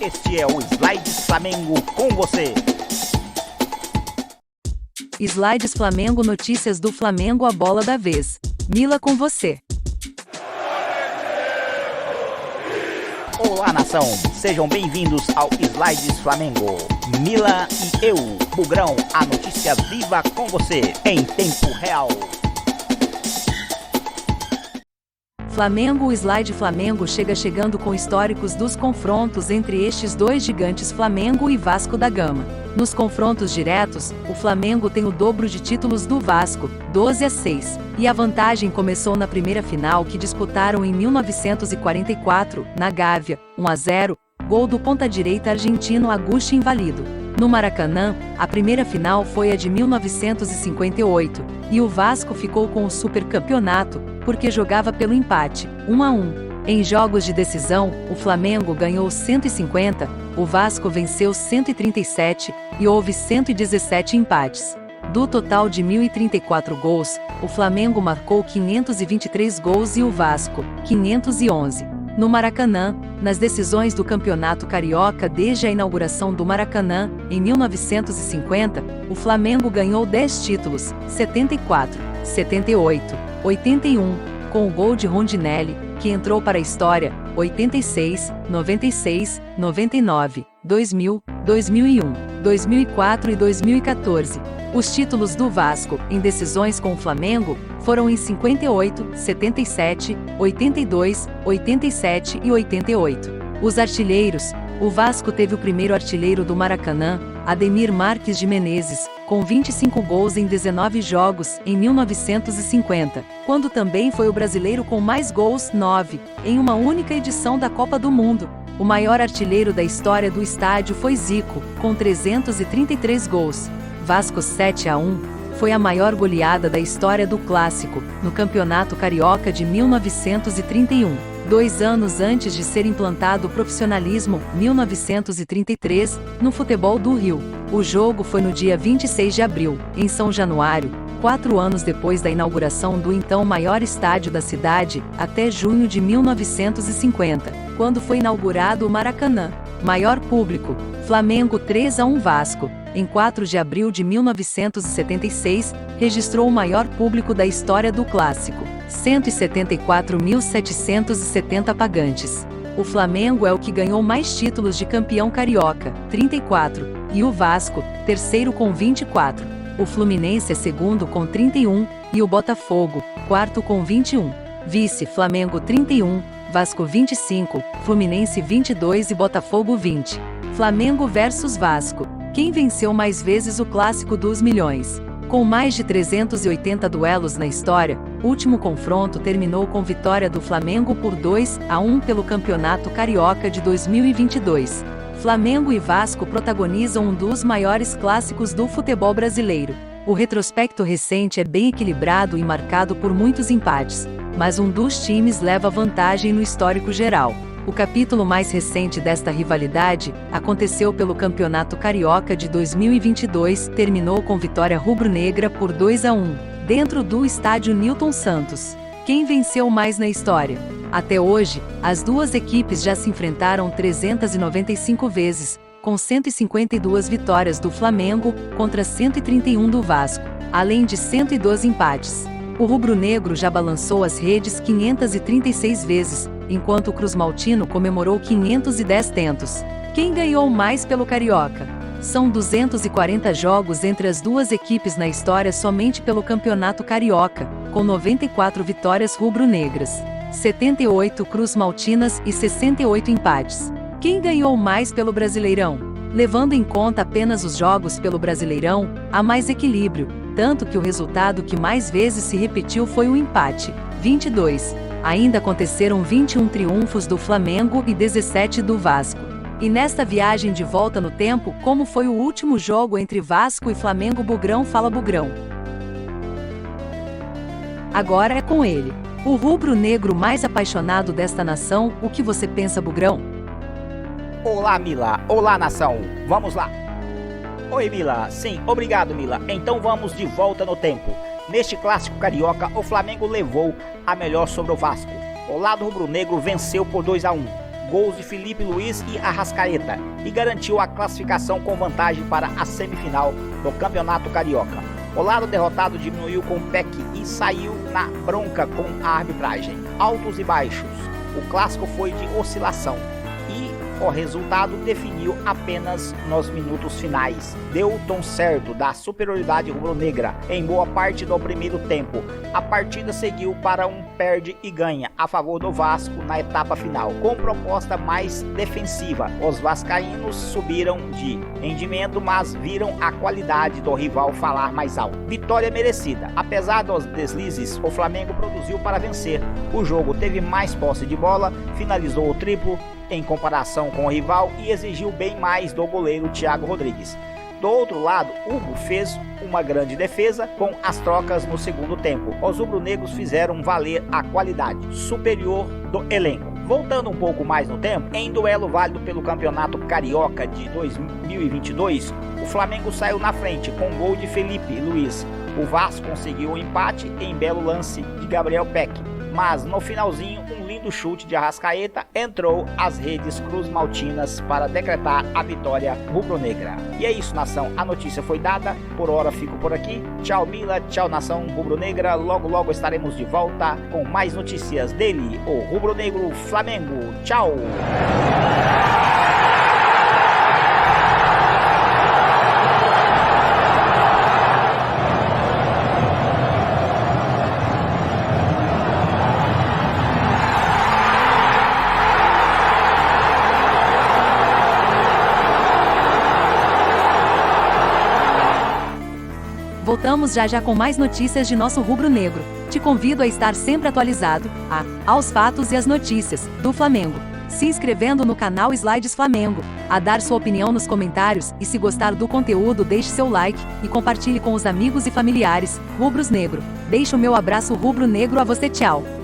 Este é o Slides Flamengo com você. Slides Flamengo, notícias do Flamengo, a bola da vez. Mila com você. Olá, nação. Sejam bem-vindos ao Slides Flamengo. Mila e eu, Bugrão, a notícia viva com você, em tempo real. Flamengo. O Slide Flamengo chegando com históricos dos confrontos entre estes dois gigantes, Flamengo e Vasco da Gama. Nos confrontos diretos, o Flamengo tem o dobro de títulos do Vasco, 12-6, e a vantagem começou na primeira final que disputaram em 1944, na Gávea, 1-0, gol do ponta-direita argentino Agustín Invalido. No Maracanã, a primeira final foi a de 1958, e o Vasco ficou com o supercampeonato, porque jogava pelo empate, 1-1. Em jogos de decisão, o Flamengo ganhou 150, o Vasco venceu 137, e houve 117 empates. Do total de 1.034 gols, o Flamengo marcou 523 gols e o Vasco, 511. No Maracanã, nas decisões do Campeonato Carioca desde a inauguração do Maracanã, em 1950, o Flamengo ganhou 10 títulos, 74, 78, 81, com o gol de Rondinelli, que entrou para a história, 86, 96, 99, 2000, 2001, 2004 e 2014. Os títulos do Vasco, em decisões com o Flamengo, foram em 58, 77, 82, 87 e 88. Os artilheiros: o Vasco teve o primeiro artilheiro do Maracanã, Ademir Marques de Menezes, com 25 gols em 19 jogos, em 1950, quando também foi o brasileiro com mais gols, 9, em uma única edição da Copa do Mundo. O maior artilheiro da história do estádio foi Zico, com 333 gols. Vasco 7-1, foi a maior goleada da história do Clássico, no Campeonato Carioca de 1931. 2 anos antes de ser implantado o profissionalismo, 1933, no futebol do Rio. O jogo foi no dia 26 de abril, em São Januário, 4 anos depois da inauguração do então maior estádio da cidade, até junho de 1950, quando foi inaugurado o Maracanã. Maior público: Flamengo 3-1 Vasco, em 4 de abril de 1976, registrou o maior público da história do Clássico, 174.770 pagantes. O Flamengo é o que ganhou mais títulos de campeão carioca, 34, e o Vasco, terceiro com 24. O Fluminense é segundo com 31, e o Botafogo, quarto com 21. Vice: Flamengo 31, Vasco 25, Fluminense 22 e Botafogo 20. Flamengo versus Vasco. Quem venceu mais vezes o Clássico dos Milhões? Com mais de 380 duelos na história, o último confronto terminou com vitória do Flamengo por 2-1 pelo Campeonato Carioca de 2022. Flamengo e Vasco protagonizam um dos maiores clássicos do futebol brasileiro. O retrospecto recente é bem equilibrado e marcado por muitos empates, mas um dos times leva vantagem no histórico geral. O capítulo mais recente desta rivalidade aconteceu pelo Campeonato Carioca de 2022, terminou com vitória rubro-negra por 2-1, dentro do estádio Newton Santos. Quem venceu mais na história? Até hoje, as duas equipes já se enfrentaram 395 vezes, com 152 vitórias do Flamengo contra 131 do Vasco, além de 112 empates. O rubro-negro já balançou as redes 536 vezes, enquanto o Cruz Maltino comemorou 510 tentos. Quem ganhou mais pelo Carioca? São 240 jogos entre as duas equipes na história somente pelo Campeonato Carioca, com 94 vitórias rubro-negras, 78 Cruz Maltinas e 68 empates. Quem ganhou mais pelo Brasileirão? Levando em conta apenas os jogos pelo Brasileirão, há mais equilíbrio, tanto que o resultado que mais vezes se repetiu foi o empate, 22. Ainda aconteceram 21 triunfos do Flamengo e 17 do Vasco. E nesta viagem de volta no tempo, como foi o último jogo entre Vasco e Flamengo? Bugrão fala Bugrão. Agora é com ele, o rubro-negro mais apaixonado desta nação. O que você pensa, Bugrão? Olá, Mila. Olá, nação. Vamos lá. Oi, Mila. Sim, obrigado, Mila. Então vamos de volta no tempo. Neste clássico carioca, o Flamengo levou a melhor sobre o Vasco. O lado rubro-negro venceu por 2-1. gols de Felipe Luiz e Arrascaeta, e garantiu a classificação com vantagem para a semifinal do Campeonato Carioca. O lado derrotado diminuiu com o Peck e saiu na bronca com a arbitragem. Altos e baixos. O clássico foi de oscilação e o resultado definiu apenas nos minutos finais. Deu o tom certo da superioridade rubro-negra em boa parte do primeiro tempo. A partida seguiu para um perde e ganha a favor do Vasco na etapa final. Com proposta mais defensiva, os vascaínos subiram de rendimento, mas viram a qualidade do rival falar mais alto. Vitória merecida. Apesar dos deslizes, o Flamengo produziu para vencer. O jogo teve mais posse de bola, finalizou o triplo em comparação com o rival e exigiu bem mais do goleiro Thiago Rodrigues. Do outro lado, Hugo fez uma grande defesa com as trocas no segundo tempo. Os rubro-negros fizeram valer a qualidade superior do elenco. Voltando um pouco mais no tempo, em duelo válido pelo Campeonato Carioca de 2022, o Flamengo saiu na frente com gol de Felipe Luiz. O Vasco conseguiu um empate em belo lance de Gabriel Peck, mas no finalzinho um lindo chute de Arrascaeta entrou às redes cruz-maltinas para decretar a vitória rubro-negra. E é isso, nação, a notícia foi dada, por hora fico por aqui. Tchau Mila, tchau nação rubro-negra, logo estaremos de volta com mais notícias dele, o rubro-negro Flamengo. Tchau! Voltamos já com mais notícias de nosso rubro-negro. Te convido a estar sempre atualizado aos fatos e as notícias do Flamengo, se inscrevendo no canal Slides Flamengo, a dar sua opinião nos comentários e se gostar do conteúdo deixe seu like e compartilhe com os amigos e familiares. Rubros Negro. Deixo o meu abraço rubro-negro a você, tchau!